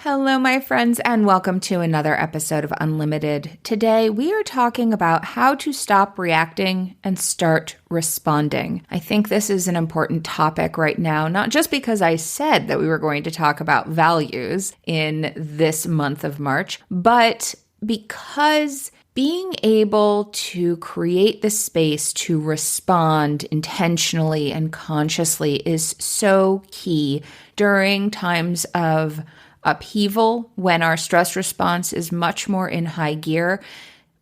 Hello, my friends, and welcome to another episode of Unlimited. Today, we are talking about how to stop reacting and start responding. I think this is an important topic right now, not just because I said that we were going to talk about values in this month of March, but because being able to create the space to respond intentionally and consciously is so key during times of upheaval when our stress response is much more in high gear.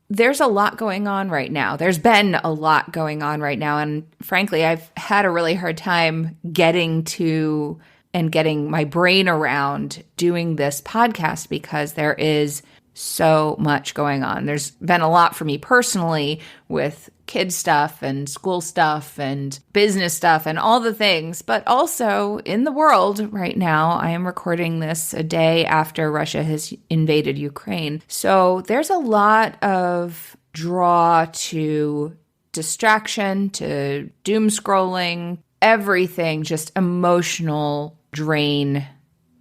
There's a lot going on right now. There's been a lot going on right now. And frankly, I've had a really hard time getting my brain around doing this podcast because there is so much going on. There's been a lot for me personally with kid stuff and school stuff and business stuff and all the things, but also in the world right now. I am recording this a day after Russia has invaded Ukraine. So there's a lot of draw to distraction, to doom scrolling, everything, just emotional drain.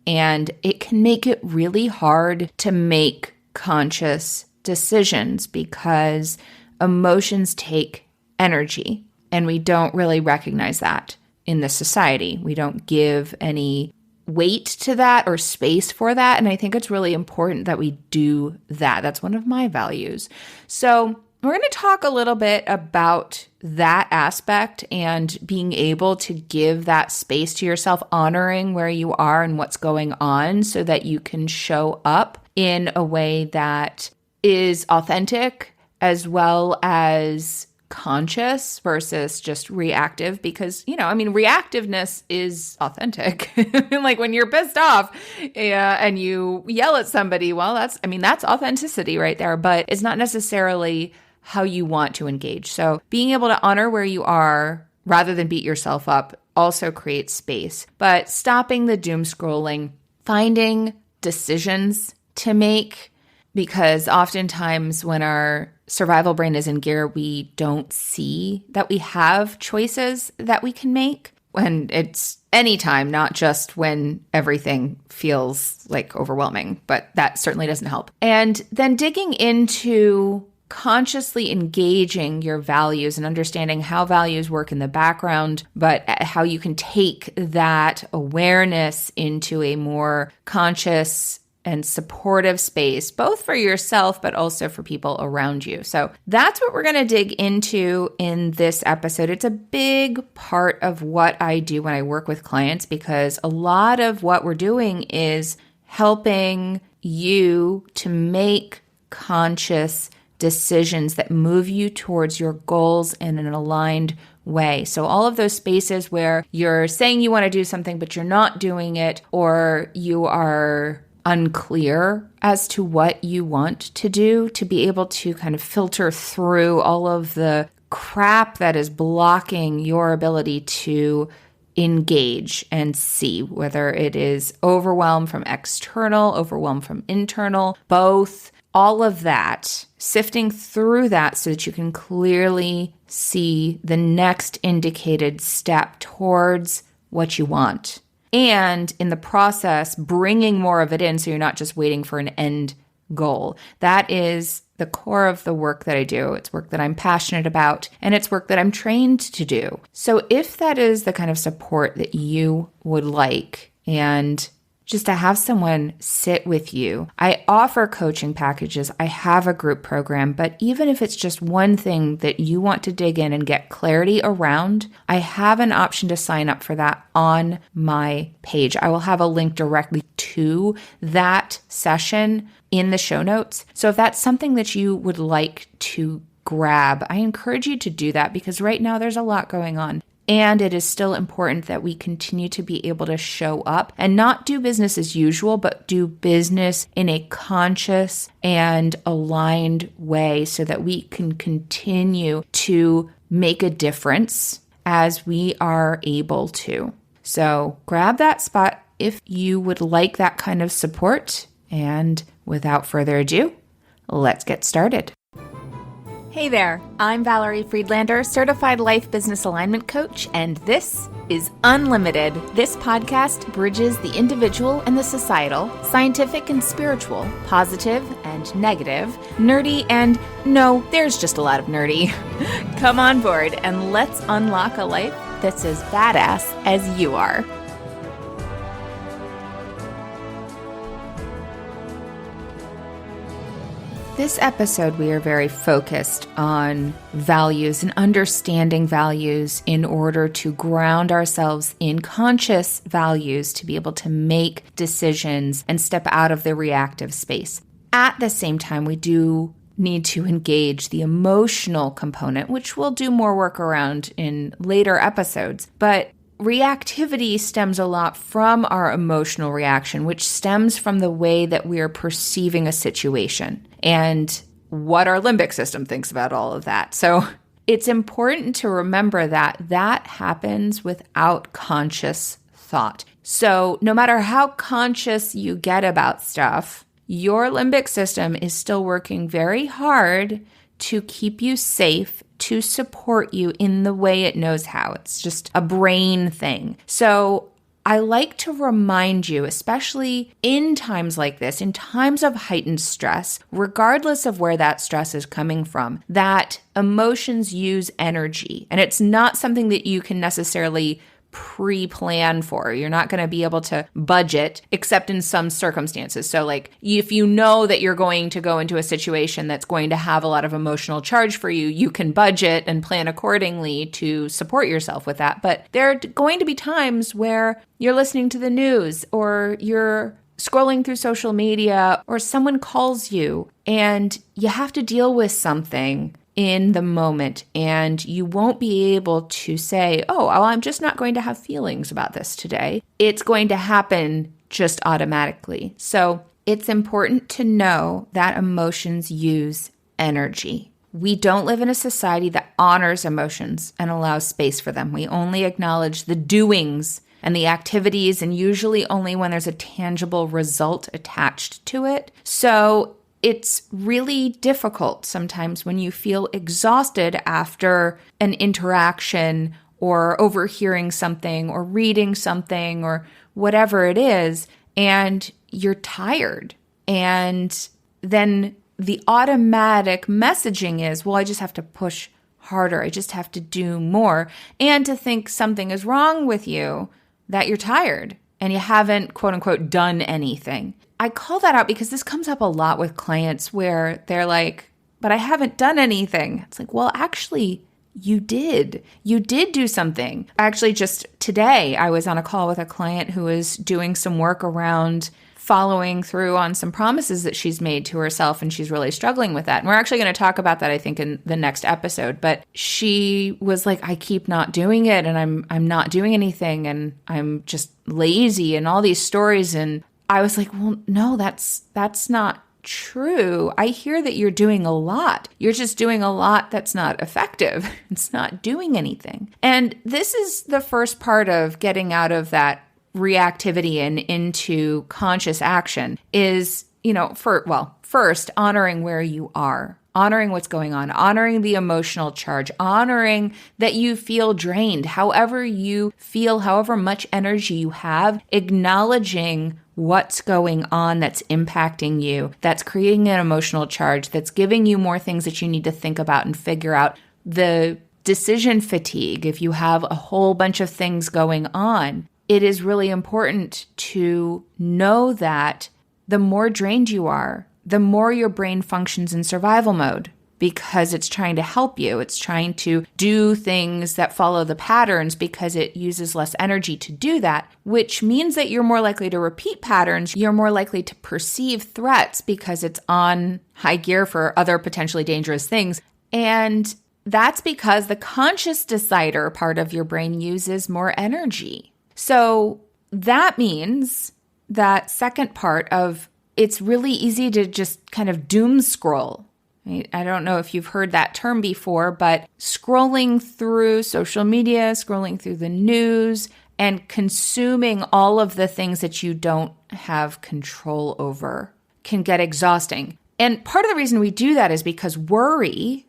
And it can make it really hard to make conscious decisions because emotions take energy, and we don't really recognize that in this society. We don't give any weight to that or space for that, and I think it's really important that we do that. That's one of my values. So we're going to talk a little bit about that aspect and being able to give that space to yourself, honoring where you are and what's going on so that you can show up in a way that is authentic as well as conscious versus just reactive, because, reactiveness is authentic. Like when you're pissed off and you yell at somebody, well, that's authenticity right there, but it's not necessarily how you want to engage. So being able to honor where you are rather than beat yourself up also creates space. But stopping the doom scrolling, finding decisions to make, because oftentimes when our survival brain is in gear, we don't see that we have choices that we can make when it's anytime, not just when everything feels like overwhelming, but that certainly doesn't help. And then digging into consciously engaging your values and understanding how values work in the background, but how you can take that awareness into a more conscious and supportive space, both for yourself, but also for people around you. So that's what we're going to dig into in this episode. It's a big part of what I do when I work with clients, because a lot of what we're doing is helping you to make conscious decisions that move you towards your goals in an aligned way. So all of those spaces where you're saying you want to do something, but you're not doing it, or you are unclear as to what you want to do, to be able to kind of filter through all of the crap that is blocking your ability to engage and see, whether it is overwhelm from external, overwhelm from internal, both, all of that, sifting through that so that you can clearly see the next indicated step towards what you want. And in the process, bringing more of it in so you're not just waiting for an end goal. That is the core of the work that I do. It's work that I'm passionate about, and it's work that I'm trained to do. So if that is the kind of support that you would like, and just to have someone sit with you. I offer coaching packages. I have a group program, but even if it's just one thing that you want to dig in and get clarity around, I have an option to sign up for that on my page. I will have a link directly to that session in the show notes. So if that's something that you would like to grab, I encourage you to do that, because right now there's a lot going on. And it is still important that we continue to be able to show up and not do business as usual, but do business in a conscious and aligned way so that we can continue to make a difference as we are able to. So grab that spot if you would like that kind of support. And without further ado, let's get started. Hey there, I'm Valerie Friedlander, Certified Life Business Alignment Coach, and this is Unlimited. This podcast bridges the individual and the societal, scientific and spiritual, positive and negative, nerdy and no, there's just a lot of nerdy. Come on board and let's unlock a life that's as badass as you are. This episode, we are very focused on values and understanding values in order to ground ourselves in conscious values to be able to make decisions and step out of the reactive space. At the same time, we do need to engage the emotional component, which we'll do more work around in later episodes. But reactivity stems a lot from our emotional reaction, which stems from the way that we are perceiving a situation and what our limbic system thinks about all of that. So it's important to remember that that happens without conscious thought. So no matter how conscious you get about stuff, your limbic system is still working very hard to keep you safe, to support you in the way it knows how. It's just a brain thing. So I like to remind you, especially in times like this, in times of heightened stress, regardless of where that stress is coming from, that emotions use energy. And it's not something that you can necessarily pre-plan for. You're not going to be able to budget except in some circumstances. So like if you know that you're going to go into a situation that's going to have a lot of emotional charge for you, you can budget and plan accordingly to support yourself with that. But there are going to be times where you're listening to the news or you're scrolling through social media or someone calls you and you have to deal with something in the moment, and you won't be able to say, oh, well, I'm just not going to have feelings about this today. It's going to happen just automatically. So it's important to know that emotions use energy. We don't live in a society that honors emotions and allows space for them. We only acknowledge the doings and the activities, and usually only when there's a tangible result attached to it. So it's really difficult sometimes when you feel exhausted after an interaction or overhearing something or reading something or whatever it is, and you're tired. And then the automatic messaging is, well, I just have to push harder. I just have to do more. And to think something is wrong with you, that you're tired and you haven't, quote unquote, done anything. I call that out because this comes up a lot with clients where they're like, but I haven't done anything. It's like, well, actually, you did. You did do something. Actually, just today, I was on a call with a client who was doing some work around following through on some promises that she's made to herself, and she's really struggling with that. And we're actually going to talk about that, I think, in the next episode. But she was like, I keep not doing it, and I'm not doing anything, and I'm just lazy, and all these stories. And I was like, well, no, that's not true. I hear that you're doing a lot. You're just doing a lot that's not effective. It's not doing anything. And this is the first part of getting out of that reactivity and into conscious action is, first honoring where you are, honoring what's going on, honoring the emotional charge, honoring that you feel drained, however you feel, however much energy you have, acknowledging what's going on that's impacting you, that's creating an emotional charge, that's giving you more things that you need to think about and figure out. The decision fatigue, if you have a whole bunch of things going on, it is really important to know that the more drained you are, the more your brain functions in survival mode because it's trying to help you. It's trying to do things that follow the patterns because it uses less energy to do that, which means that you're more likely to repeat patterns. You're more likely to perceive threats because it's on high gear for other potentially dangerous things. And that's because the conscious decider part of your brain uses more energy. So that means that second part of it's really easy to just kind of doom scroll. Right? I don't know if you've heard that term before, but scrolling through social media, scrolling through the news, and consuming all of the things that you don't have control over can get exhausting. And part of the reason we do that is because worry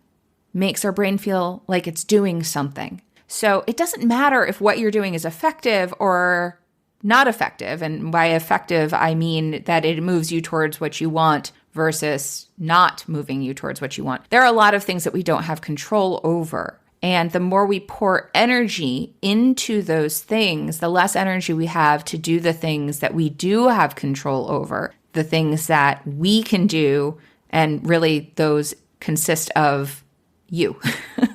makes our brain feel like it's doing something. So it doesn't matter if what you're doing is effective or not effective. And by effective, I mean that it moves you towards what you want versus not moving you towards what you want. There are a lot of things that we don't have control over. And the more we pour energy into those things, the less energy we have to do the things that we do have control over, the things that we can do. And really, those consist of you.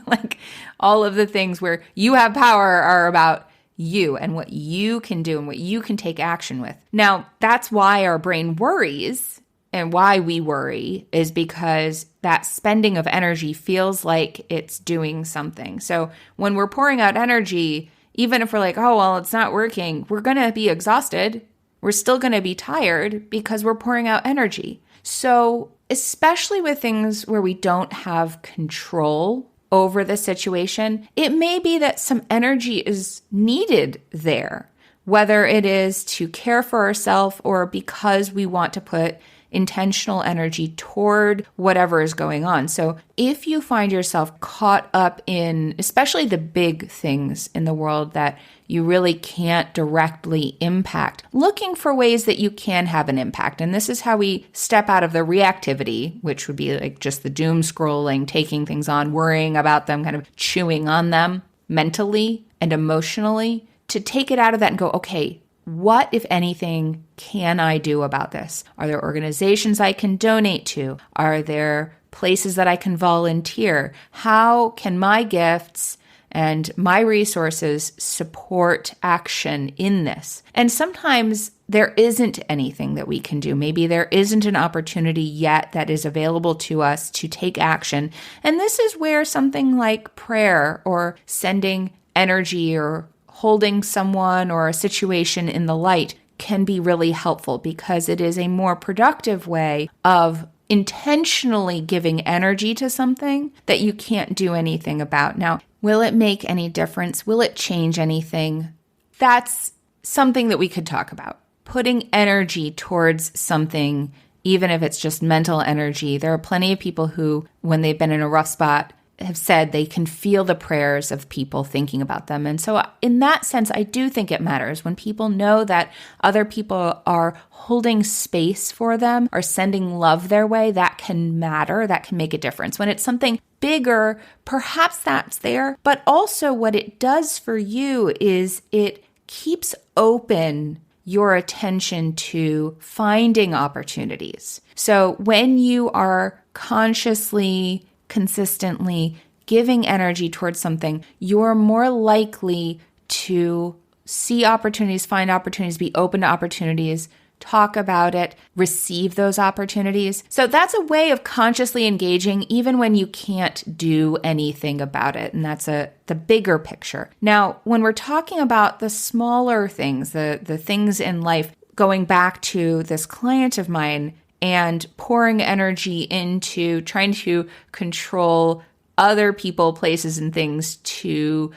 Like all of the things where you have power are about you and what you can do and what you can take action with. Now, that's why our brain worries, and why we worry is because that spending of energy feels like it's doing something. So when we're pouring out energy, even if we're like, oh, well, it's not working, we're going to be exhausted. We're still going to be tired because we're pouring out energy. So especially with things where we don't have control over the situation, it may be that some energy is needed there, whether it is to care for ourselves or because we want to put intentional energy toward whatever is going on. So if you find yourself caught up in, especially the big things in the world that you really can't directly impact, looking for ways that you can have an impact. And this is how we step out of the reactivity, which would be like just the doom scrolling, taking things on, worrying about them, kind of chewing on them mentally and emotionally, to take it out of that and go, okay, what, if anything, can I do about this? Are there organizations I can donate to? Are there places that I can volunteer? How can my gifts and my resources support action in this? And sometimes there isn't anything that we can do. Maybe there isn't an opportunity yet that is available to us to take action. And this is where something like prayer or sending energy or holding someone or a situation in the light can be really helpful, because it is a more productive way of intentionally giving energy to something that you can't do anything about. Now, will it make any difference? Will it change anything? That's something that we could talk about. Putting energy towards something, even if it's just mental energy. There are plenty of people who, when they've been in a rough spot, have said they can feel the prayers of people thinking about them. And so in that sense, I do think it matters when people know that other people are holding space for them, are sending love their way. That can matter. That can make a difference. When it's something bigger, perhaps that's there. But also what it does for you is it keeps open your attention to finding opportunities. So when you are consciously, consistently giving energy towards something, you're more likely to see opportunities, find opportunities, be open to opportunities, talk about it, receive those opportunities. So that's a way of consciously engaging even when you can't do anything about it. And that's the bigger picture. Now, when we're talking about the smaller things, the things in life, going back to this client of mine, and pouring energy into trying to control other people, places, and things to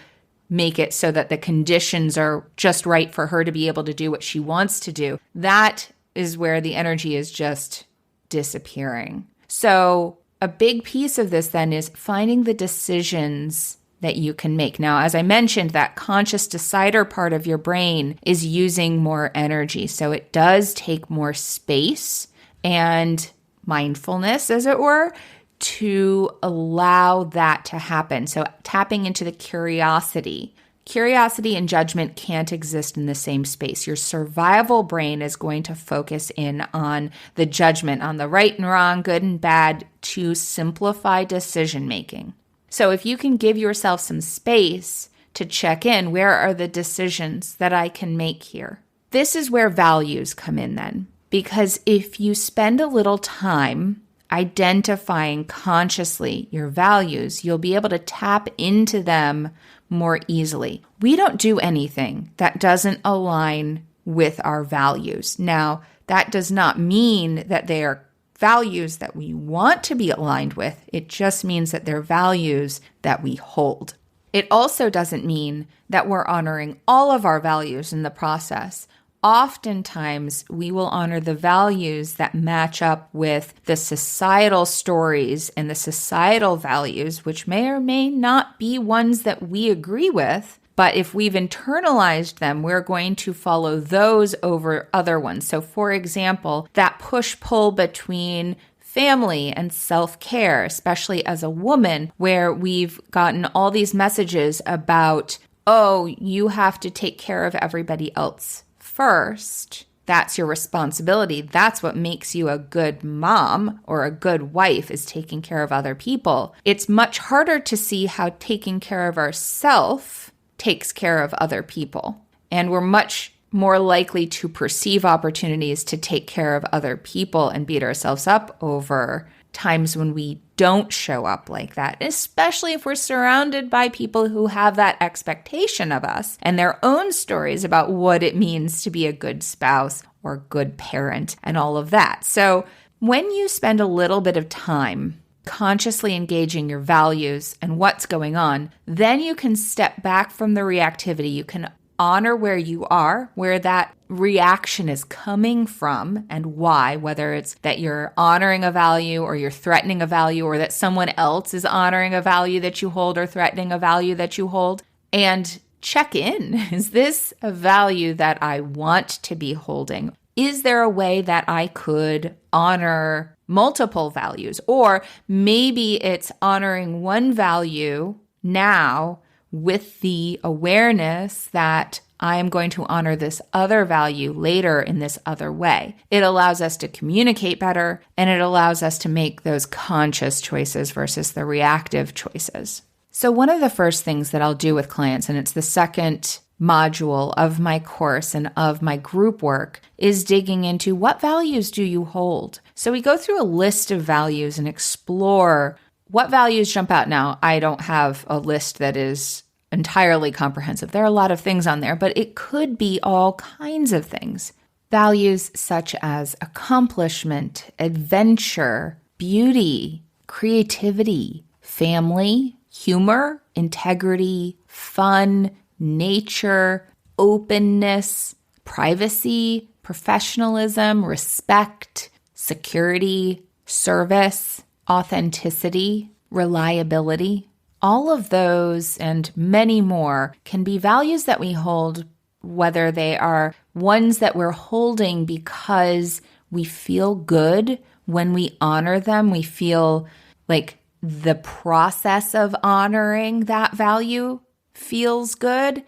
make it so that the conditions are just right for her to be able to do what she wants to do. That is where the energy is just disappearing. So a big piece of this then is finding the decisions that you can make. Now, as I mentioned, that conscious decider part of your brain is using more energy. So it does take more space and mindfulness, as it were, to allow that to happen. So tapping into the curiosity. Curiosity and judgment can't exist in the same space. Your survival brain is going to focus in on the judgment, on the right and wrong, good and bad, to simplify decision making. So if you can give yourself some space to check in, where are the decisions that I can make here? This is where values come in then. Because if you spend a little time identifying consciously your values, you'll be able to tap into them more easily. We don't do anything that doesn't align with our values. Now, that does not mean that they are values that we want to be aligned with. It just means that they're values that we hold. It also doesn't mean that we're honoring all of our values in the process. oftentimes we will honor the values that match up with the societal stories and the societal values, which may or may not be ones that we agree with. But if we've internalized them, we're going to follow those over other ones. So for example, that push-pull between family and self-care, especially as a woman, where we've gotten all these messages about, oh, you have to take care of everybody else first. That's your responsibility. That's what makes you a good mom or a good wife, is taking care of other people. It's much harder to see how taking care of ourselves takes care of other people. And we're much more likely to perceive opportunities to take care of other people and beat ourselves up over times when we don't show up like that, especially if we're surrounded by people who have that expectation of us and their own stories about what it means to be a good spouse or good parent and all of that. So when you spend a little bit of time consciously engaging your values and what's going on, then you can step back from the reactivity. You can honor where you are, where that reaction is coming from and why, whether it's that you're honoring a value or you're threatening a value, or that someone else is honoring a value that you hold or threatening a value that you hold, and check in. Is this a value that I want to be holding? Is there a way that I could honor multiple values? Or maybe it's honoring one value now with the awareness that I am going to honor this other value later in this other way. It allows us to communicate better, and it allows us to make those conscious choices versus the reactive choices. So one of the first things that I'll do with clients, and it's the second module of my course and of my group work, is digging into what values do you hold? So we go through a list of values and explore what values jump out. Now, I don't have a list that is entirely comprehensive. There are a lot of things on there, but it could be all kinds of things. Values such as accomplishment, adventure, beauty, creativity, family, humor, integrity, fun, nature, openness, privacy, professionalism, respect, security, service, authenticity, reliability. All of those and many more can be values that we hold, whether they are ones that we're holding because we feel good when we honor them. We feel like the process of honoring that value feels good,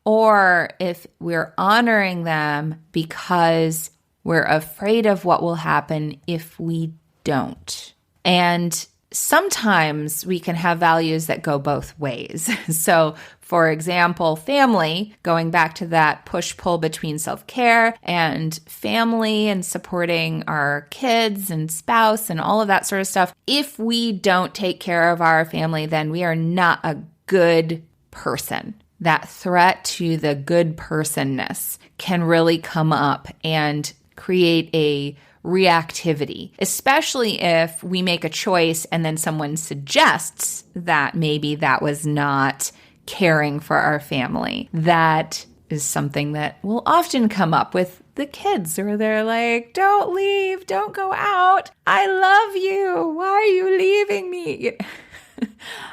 or if we're honoring them because we're afraid of what will happen if we don't. And sometimes we can have values that go both ways. So, for example, family, going back to that push-pull between self-care and family and supporting our kids and spouse and all of that sort of stuff. If we don't take care of our family, then we are not a good person. That threat to the good personness can really come up and create a reactivity, especially if we make a choice and then someone suggests that maybe that was not caring for our family. That is something that will often come up with the kids, where they're like, don't leave, don't go out. I love you. Why are you leaving me?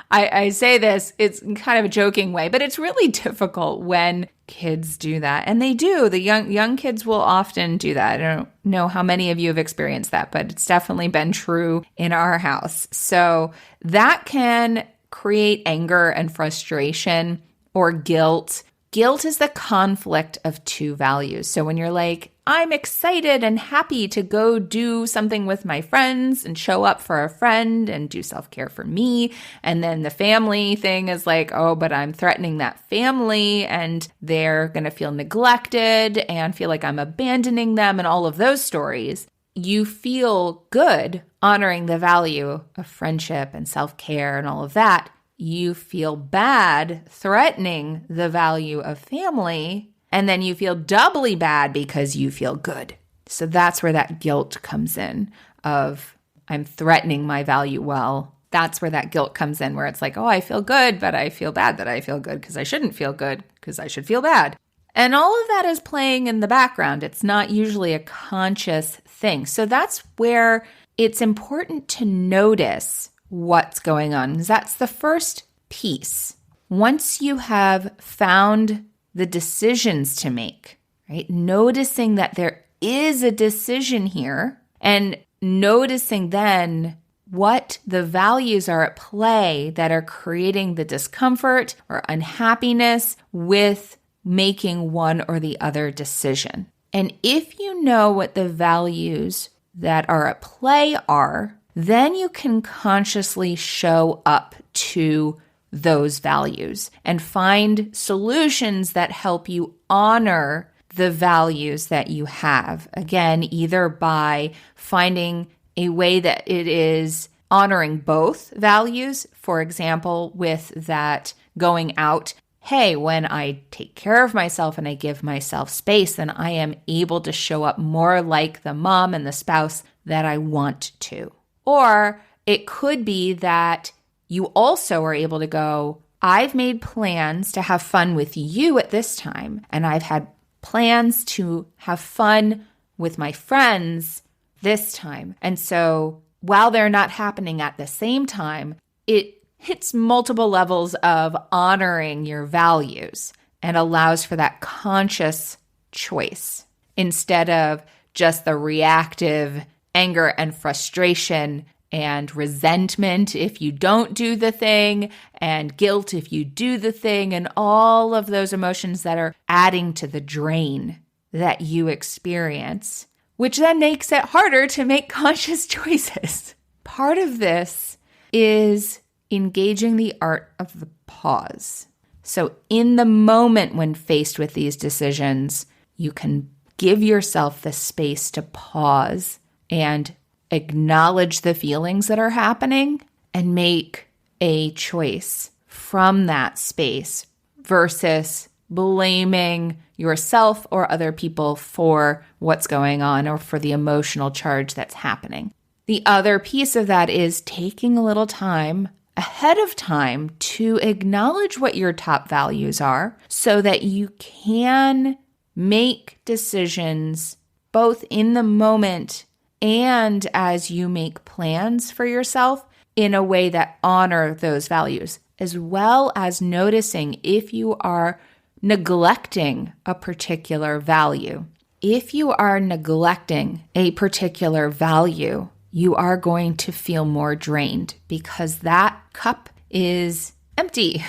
I say this, it's kind of a joking way, but it's really difficult when kids do that. And they do. The young kids will often do that. I don't know how many of you have experienced that, but it's definitely been true in our house. So that can create anger and frustration or guilt. Guilt is the conflict of two values. So when you're like, I'm excited and happy to go do something with my friends and show up for a friend and do self-care for me. And then the family thing is like, oh, but I'm threatening that family and they're going to feel neglected and feel like I'm abandoning them and all of those stories. You feel good honoring the value of friendship and self-care and all of that. You feel bad threatening the value of family, and then you feel doubly bad because you feel good. So that's where that guilt comes in of I'm threatening my value well. That's where that guilt comes in, where it's like, oh, I feel good, but I feel bad that I feel good because I shouldn't feel good because I should feel bad. And all of that is playing in the background. It's not usually a conscious thing. So that's where it's important to notice what's going on, because that's the first piece. Once you have found the decisions to make, right? Noticing that there is a decision here and noticing then what the values are at play that are creating the discomfort or unhappiness with making one or the other decision. And if you know what the values that are at play are, then you can consciously show up to those values and find solutions that help you honor the values that you have. Again, either by finding a way that it is honoring both values. For example, with that going out, hey, when I take care of myself and I give myself space, then I am able to show up more like the mom and the spouse that I want to. Or it could be that you also are able to go, I've made plans to have fun with you at this time, and I've had plans to have fun with my friends this time. And so while they're not happening at the same time, it hits multiple levels of honoring your values and allows for that conscious choice instead of just the reactive anger and frustration and resentment if you don't do the thing, and guilt if you do the thing, and all of those emotions that are adding to the drain that you experience, which then makes it harder to make conscious choices. Part of this is engaging the art of the pause. So in the moment when faced with these decisions, you can give yourself the space to pause and acknowledge the feelings that are happening and make a choice from that space versus blaming yourself or other people for what's going on or for the emotional charge that's happening. The other piece of that is taking a little time ahead of time to acknowledge what your top values are so that you can make decisions both in the moment and as you make plans for yourself in a way that honor those values, as well as noticing if you are neglecting a particular value. If you are neglecting a particular value, you are going to feel more drained because that cup is empty,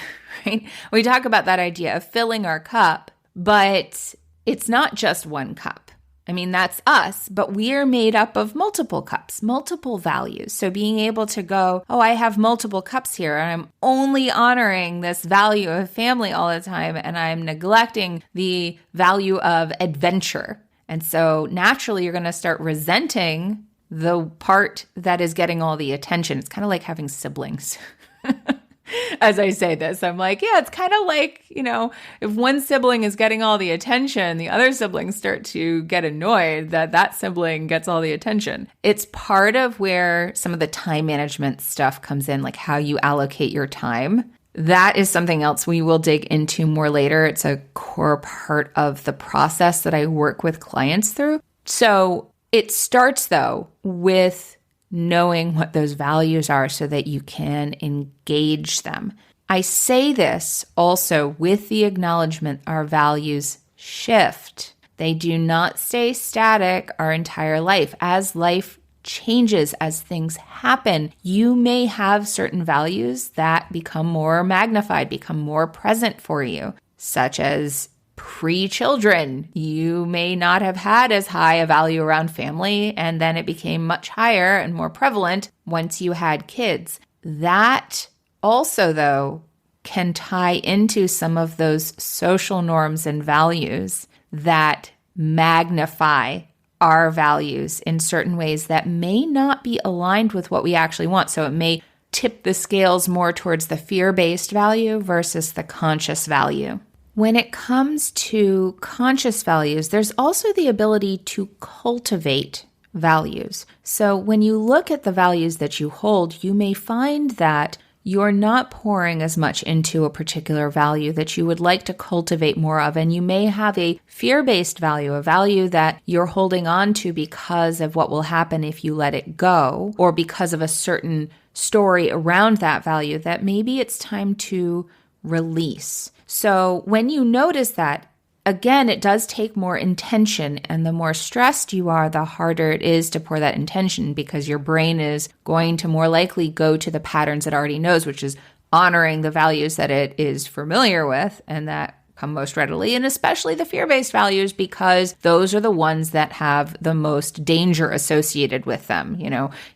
right? We talk about that idea of filling our cup, but it's not just one cup. I mean, that's us, but we are made up of multiple cups, multiple values. So being able to go, oh, I have multiple cups here, and I'm only honoring this value of family all the time, and I'm neglecting the value of adventure. And so naturally, you're going to start resenting the part that is getting all the attention. It's kind of like having siblings. As I say this, I'm like, yeah, it's kind of like, if one sibling is getting all the attention, the other siblings start to get annoyed that that sibling gets all the attention. It's part of where some of the time management stuff comes in, like how you allocate your time. That is something else we will dig into more later. It's a core part of the process that I work with clients through. So it starts, though, with knowing what those values are so that you can engage them. I say this also with the acknowledgement our values shift. They do not stay static our entire life. As life changes, as things happen, you may have certain values that become more magnified, become more present for you, such as pre-children. You may not have had as high a value around family, and then it became much higher and more prevalent once you had kids. That also, though, can tie into some of those social norms and values that magnify our values in certain ways that may not be aligned with what we actually want. So it may tip the scales more towards the fear-based value versus the conscious value. When it comes to conscious values, there's also the ability to cultivate values. So when you look at the values that you hold, you may find that you're not pouring as much into a particular value that you would like to cultivate more of. And you may have a fear-based value, a value that you're holding on to because of what will happen if you let it go, or because of a certain story around that value that maybe it's time to release. So when you notice that, again, it does take more intention, and the more stressed you are, the harder it is to pour that intention, because your brain is going to more likely go to the patterns it already knows, which is honoring the values that it is familiar with and that come most readily, and especially the fear-based values, because those are the ones that have the most danger associated with them.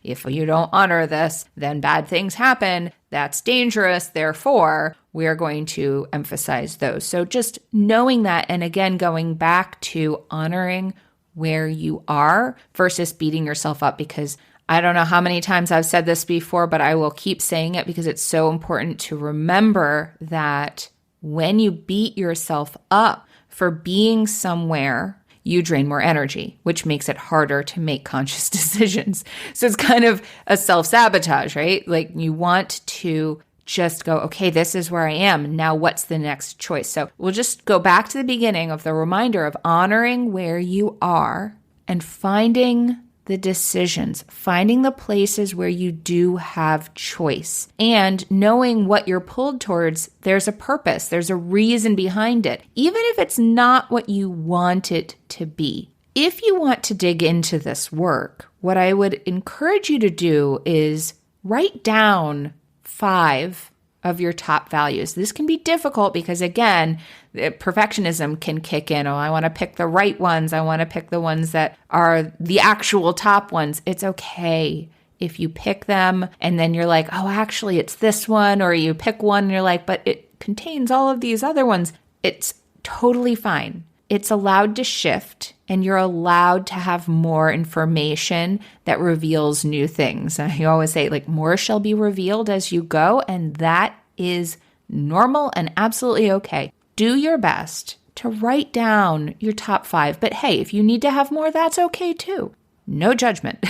If you don't honor this, then bad things happen. That's dangerous. Therefore, we're going to emphasize those. So just knowing that, and again, going back to honoring where you are versus beating yourself up, because I don't know how many times I've said this before, but I will keep saying it because it's so important to remember that when you beat yourself up for being somewhere, you drain more energy, which makes it harder to make conscious decisions. So it's kind of a self-sabotage, right? Like you want to just go, okay, this is where I am. Now what's the next choice? So we'll just go back to the beginning of the reminder of honoring where you are and finding the decisions, finding the places where you do have choice, and knowing what you're pulled towards. There's a purpose, there's a reason behind it, even if it's not what you want it to be. If you want to dig into this work, what I would encourage you to do is write down 5 of your top values. This can be difficult because, again, perfectionism can kick in. Oh, I want to pick the right ones. I want to pick the ones that are the actual top ones. It's okay if you pick them and then you're like, oh, actually, it's this one. Or you pick one and you're like, but it contains all of these other ones. It's totally fine. It's allowed to shift, and you're allowed to have more information that reveals new things. I always say, like, more shall be revealed as you go, and that is normal and absolutely okay. Do your best to write down your top 5, but hey, if you need to have more, that's okay too. No judgment.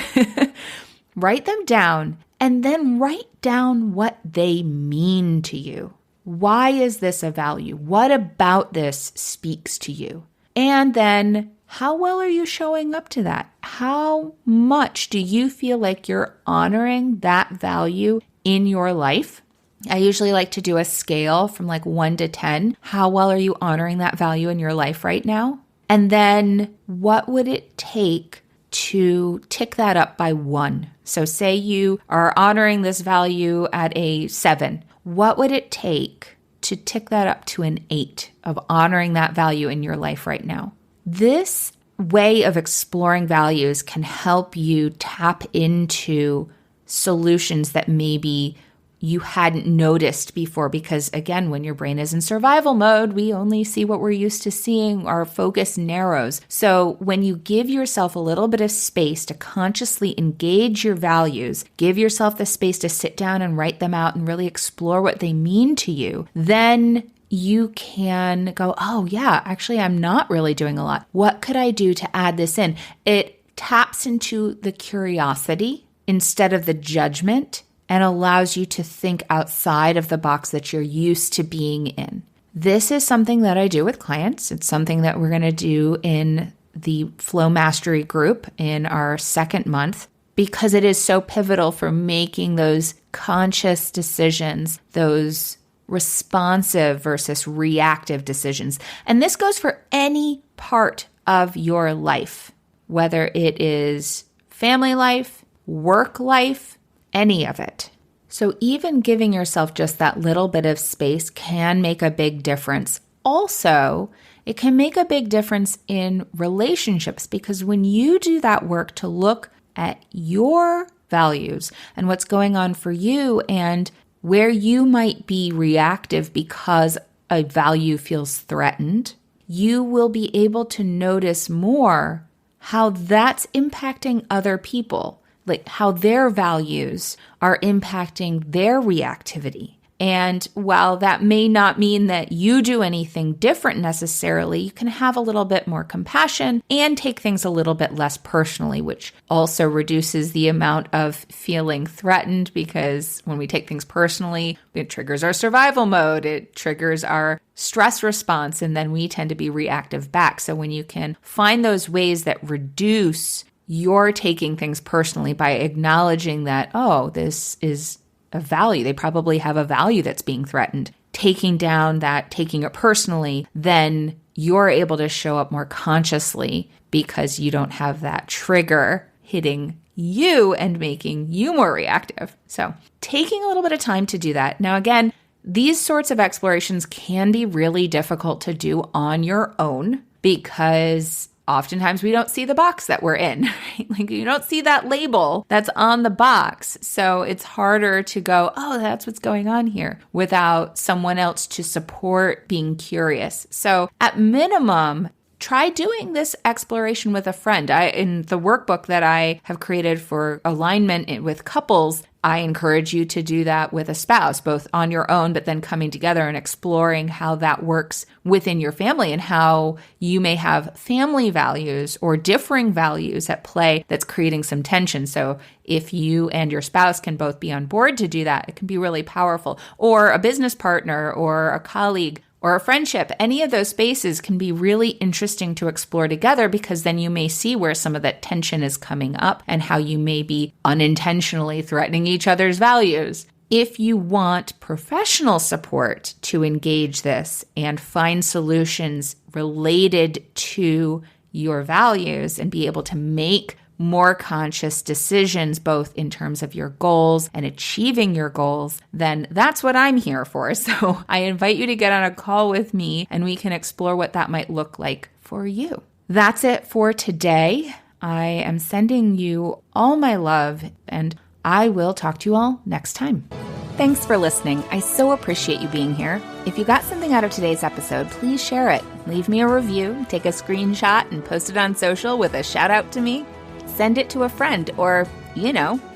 Write them down, and then write down what they mean to you. Why is this a value? What about this speaks to you? And then how well are you showing up to that? How much do you feel like you're honoring that value in your life? I usually like to do a scale from like 1 to 10. How well are you honoring that value in your life right now? And then what would it take to tick that up by 1? So say you are honoring this value at a 7. What would it take to tick that up to an 8 of honoring that value in your life right now? This way of exploring values can help you tap into solutions that maybe you hadn't noticed before, because again, when your brain is in survival mode, we only see what we're used to seeing. Our focus narrows. So when you give yourself a little bit of space to consciously engage your values, give yourself the space to sit down and write them out and really explore what they mean to you, then you can go, oh yeah, actually I'm not really doing a lot. What could I do to add this in? It taps into the curiosity instead of the judgment, and allows you to think outside of the box that you're used to being in. This is something that I do with clients. It's something that we're going to do in the Flow Mastery group in our 2nd month, because it is so pivotal for making those conscious decisions, those responsive versus reactive decisions. And this goes for any part of your life, whether it is family life, work life, any of it. So even giving yourself just that little bit of space can make a big difference. Also, it can make a big difference in relationships, because when you do that work to look at your values and what's going on for you and where you might be reactive because a value feels threatened, you will be able to notice more how that's impacting other people, like how their values are impacting their reactivity. And while that may not mean that you do anything different necessarily, you can have a little bit more compassion and take things a little bit less personally, which also reduces the amount of feeling threatened, because when we take things personally, it triggers our survival mode, it triggers our stress response, and then we tend to be reactive back. So when you can find those ways that reduce your taking things personally by acknowledging that, oh, this is a value, they probably have a value that's being threatened, taking down that, taking it personally, then you're able to show up more consciously because you don't have that trigger hitting you and making you more reactive. So taking a little bit of time to do that. Now, again, these sorts of explorations can be really difficult to do on your own because oftentimes we don't see the box that we're in, right? Like you don't see that label that's on the box. So it's harder to go, oh, that's what's going on here, without someone else to support being curious. So at minimum, try doing this exploration with a friend. In the workbook that I have created for alignment with couples, I encourage you to do that with a spouse, both on your own, but then coming together and exploring how that works within your family and how you may have family values or differing values at play that's creating some tension. So if you and your spouse can both be on board to do that, it can be really powerful. Or a business partner or a colleague or a friendship, any of those spaces can be really interesting to explore together, because then you may see where some of that tension is coming up and how you may be unintentionally threatening each other's values. If you want professional support to engage this and find solutions related to your values and be able to make more conscious decisions, both in terms of your goals and achieving your goals, then that's what I'm here for. So I invite you to get on a call with me and we can explore what that might look like for you. That's it for today. I am sending you all my love, and I will talk to you all next time. Thanks for listening. I so appreciate you being here. If you got something out of today's episode, please share it. Leave me a review, take a screenshot, and post it on social with a shout out to me. Send it to a friend, or,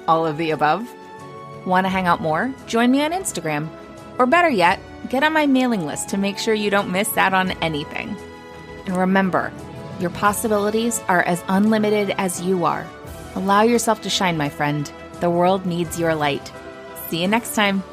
all of the above. Want to hang out more? Join me on Instagram. Or better yet, get on my mailing list to make sure you don't miss out on anything. And remember, your possibilities are as unlimited as you are. Allow yourself to shine, my friend. The world needs your light. See you next time.